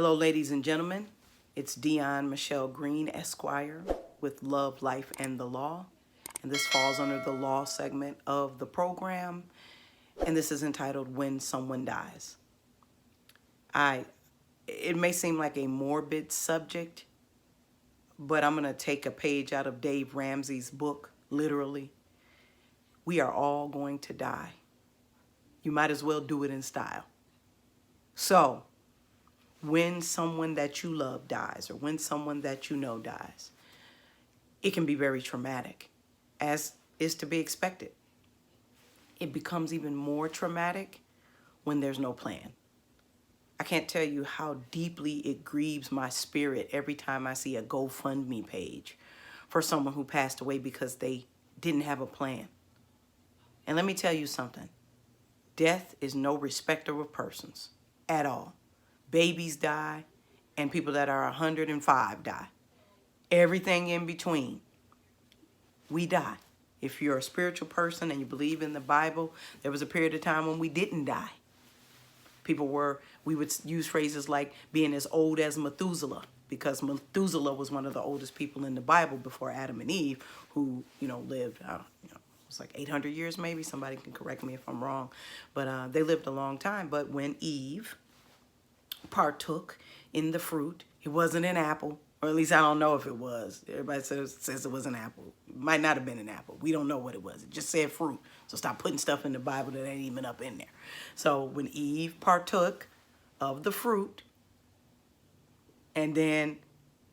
Hello, ladies and gentlemen. It's Dion Michelle Green, Esquire, with Love, Life, and the Law. And this falls under the law segment of the program. And this is entitled When Someone Dies. It may seem like a morbid subject, but I'm going to take a page out of Dave Ramsey's book, literally. We are all going to die. You might as well do it in style. So, when someone that you love dies or when someone that you know dies, it can be very traumatic, as is to be expected. It becomes even more traumatic when there's no plan. I can't tell you how deeply it grieves my spirit every time I see a GoFundMe page for someone who passed away because they didn't have a plan. And let me tell you something. Death is no respecter of persons at all. Babies die, and people that are 105 die. Everything in between, we die. If you're a spiritual person and you believe in the Bible, there was a period of time when we didn't die. We would use phrases like being as old as Methuselah, because Methuselah was one of the oldest people in the Bible before Adam and Eve, who, lived, it was like 800 years maybe. Somebody can correct me if I'm wrong. But they lived a long time. But when Eve partook in the fruit, it wasn't an apple, or at least I don't know if it was. Everybody says it was an apple. It might not have been an apple. We don't know what it was. It just said fruit. So stop putting stuff in the Bible that ain't even up in there. So when Eve partook of the fruit, and then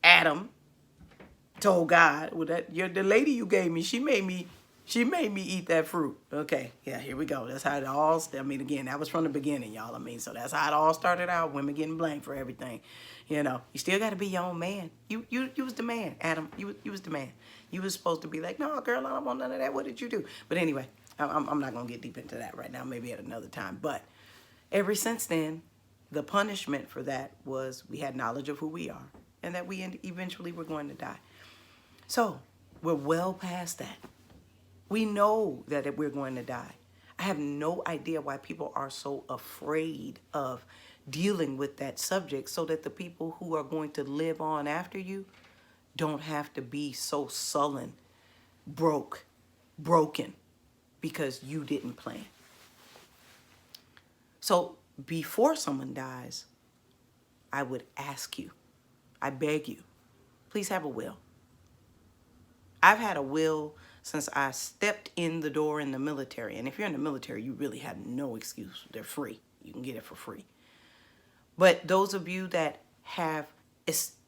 Adam told God, well, the lady you gave me, she made me eat that fruit. Okay, yeah, here we go. That's how it all, again, that was from the beginning, y'all. So that's how it all started out, women getting blamed for everything. You still got to be your own man. You was the man, Adam. You was the man. You was supposed to be like, no, girl, I don't want none of that. What did you do? But anyway, I'm not going to get deep into that right now, maybe at another time. But ever since then, the punishment for that was we had knowledge of who we are and that we eventually were going to die. So we're well past that. We know that we're going to die. I have no idea why people are so afraid of dealing with that subject, so that the people who are going to live on after you don't have to be so sullen, broken, because you didn't plan. So before someone dies, I would ask you, I beg you, please have a will. I've had a will since I stepped in the door in the military. And if you're in the military, you really have no excuse. They're free. You can get it for free. But those of you that have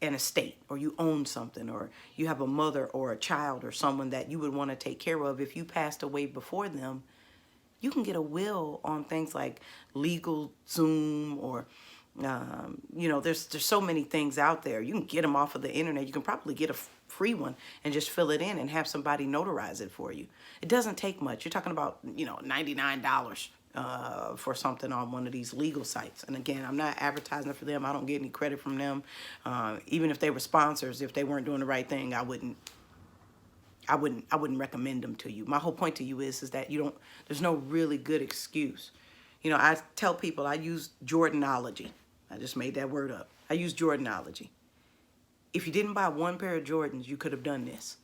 an estate, or you own something, or you have a mother or a child or someone that you would want to take care of, if you passed away before them, you can get a will on things like LegalZoom, or there's so many things out there. You can get them off of the internet. You can probably get a free one and just fill it in and have somebody notarize it for you. It doesn't take much. You're talking about, $99 for something on one of these legal sites. And again, I'm not advertising for them. I don't get any credit from them. Even if they were sponsors, if they weren't doing the right thing, I wouldn't recommend them to you. My whole point to you is that there's no really good excuse. I tell people I use Jordanology. I just made that word up. I use Jordanology. If you didn't buy one pair of Jordans, you could have done this.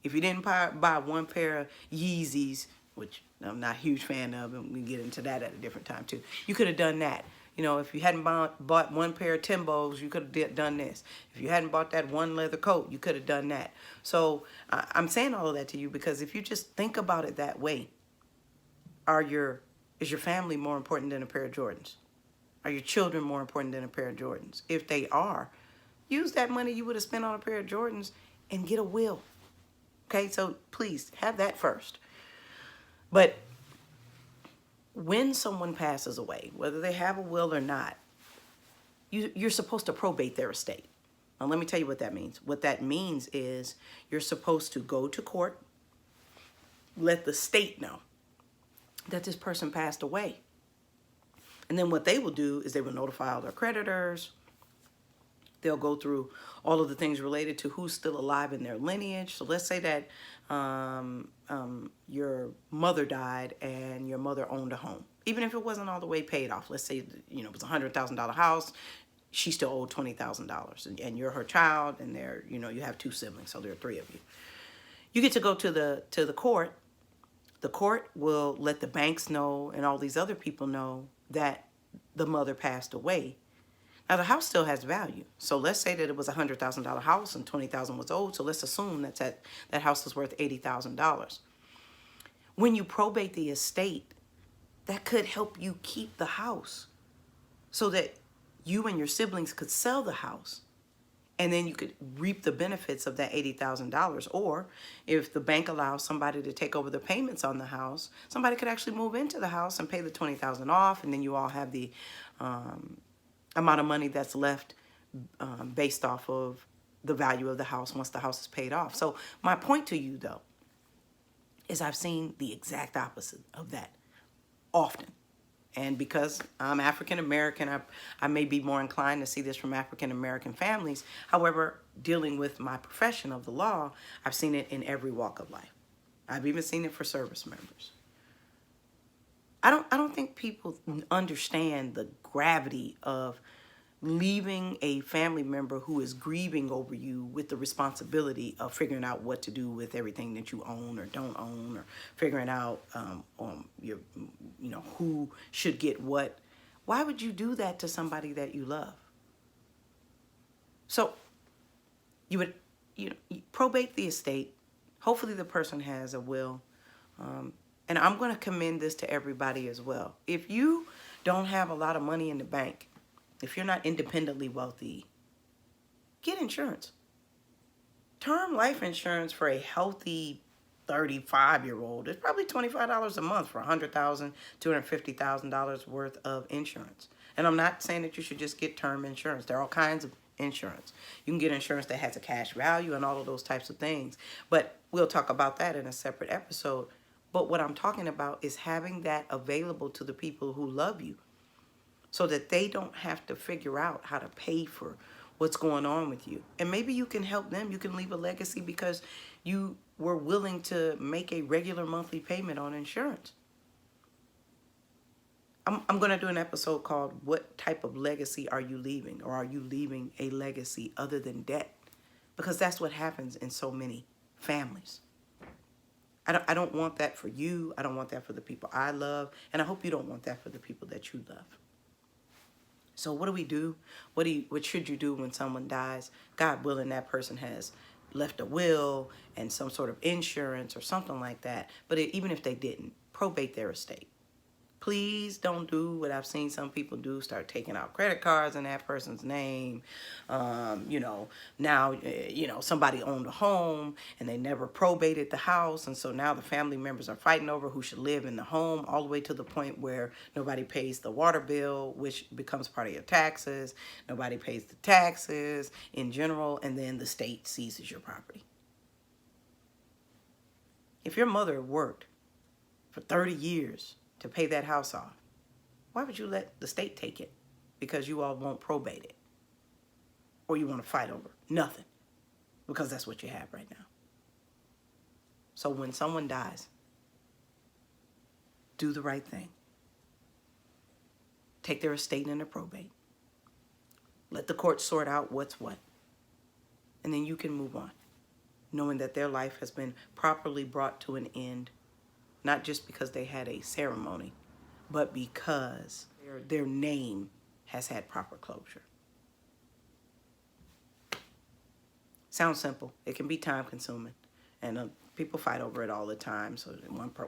If you didn't buy one pair of Yeezys, which I'm not a huge fan of, and we can get into that at a different time too, you could have done that. If you hadn't bought one pair of Timbos, you could have done this. If you hadn't bought that one leather coat, you could have done that. So I'm saying all of that to you because if you just think about it that way, is your family more important than a pair of Jordans? Are your children more important than a pair of Jordans? If they are, use that money you would have spent on a pair of Jordans and get a will. Okay, so please have that first. But when someone passes away, whether they have a will or not, you're supposed to probate their estate. Now, let me tell you what that means. What that means is you're supposed to go to court, let the state know that this person passed away. And then what they will do is they will notify all their creditors. They'll go through all of the things related to who's still alive in their lineage. So let's say that your mother died and your mother owned a home. Even if it wasn't all the way paid off. Let's say, it was a $100,000 house. she's still owed $20,000, and you're her child, and you have 2 siblings, so there are 3 of you. You get to go to the court. The court will let the banks know and all these other people know that the mother passed away. Now, the house still has value. So let's say that it was a $100,000 house and $20,000 was owed. So let's assume that house is worth $80,000. When you probate the estate, that could help you keep the house so that you and your siblings could sell the house, and then you could reap the benefits of that $80,000. Or if the bank allows somebody to take over the payments on the house, somebody could actually move into the house and pay the $20,000 off, and then you all have the amount of money that's left based off of the value of the house once the house is paid off. So my point to you, though, is I've seen the exact opposite of that often. And because I'm African American, I may be more inclined to see this from African American families. However, dealing with my profession of the law, I've seen it in every walk of life. I've even seen it for service members. I don't think people understand the gravity of leaving a family member who is grieving over you with the responsibility of figuring out what to do with everything that you own or don't own, or figuring out who should get what. Why would you do that to somebody that you love? So you would probate the estate. Hopefully the person has a will. And I'm going to commend this to everybody as well. If you don't have a lot of money in the bank, if you're not independently wealthy, get insurance. Term life insurance for a healthy 35-year-old is probably $25 a month for $100,000, $250,000 worth of insurance. And I'm not saying that you should just get term insurance. There are all kinds of insurance. You can get insurance that has a cash value and all of those types of things. But we'll talk about that in a separate episode. But what I'm talking about is having that available to the people who love you, so that they don't have to figure out how to pay for what's going on with you. And maybe you can help them. You can leave a legacy because you were willing to make a regular monthly payment on insurance. I'm going to do an episode called What Type of Legacy Are You Leaving? Or are you leaving a legacy other than debt? Because that's what happens in so many families. I don't want that for you. I don't want that for the people I love. And I hope you don't want that for the people that you love. So what do we do? What should you do when someone dies? God willing, that person has left a will and some sort of insurance or something like that. But even if they didn't, probate their estate. Please don't do what I've seen some people do, start taking out credit cards in that person's name. Now, somebody owned a home and they never probated the house. And so now the family members are fighting over who should live in the home, all the way to the point where nobody pays the water bill, which becomes part of your taxes. Nobody pays the taxes in general, and then the state seizes your property. If your mother worked for 30 years to pay that house off, why would you let the state take it? Because you all won't probate it, or you want to fight over nothing, because that's what you have right now. So when someone dies, do the right thing. Take their estate into probate. Let the court sort out what's what, and then you can move on, knowing that their life has been properly brought to an end. Not just because they had a ceremony, but because their name has had proper closure. Sounds simple. It can be time consuming. And people fight over it all the time. So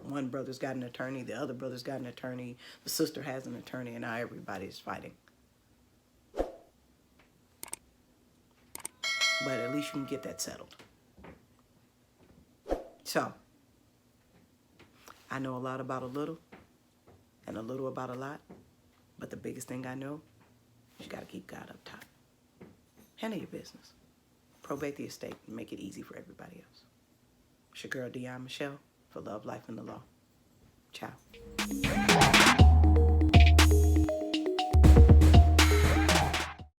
one brother's got an attorney, the other brother's got an attorney, the sister has an attorney, and now everybody's fighting. But at least you can get that settled. So, I know a lot about a little, and a little about a lot, but the biggest thing I know is you got to keep God up top. Handle your business. Probate the estate and make it easy for everybody else. It's your girl, Dion Michelle, for Love, Life, and the Law. Ciao.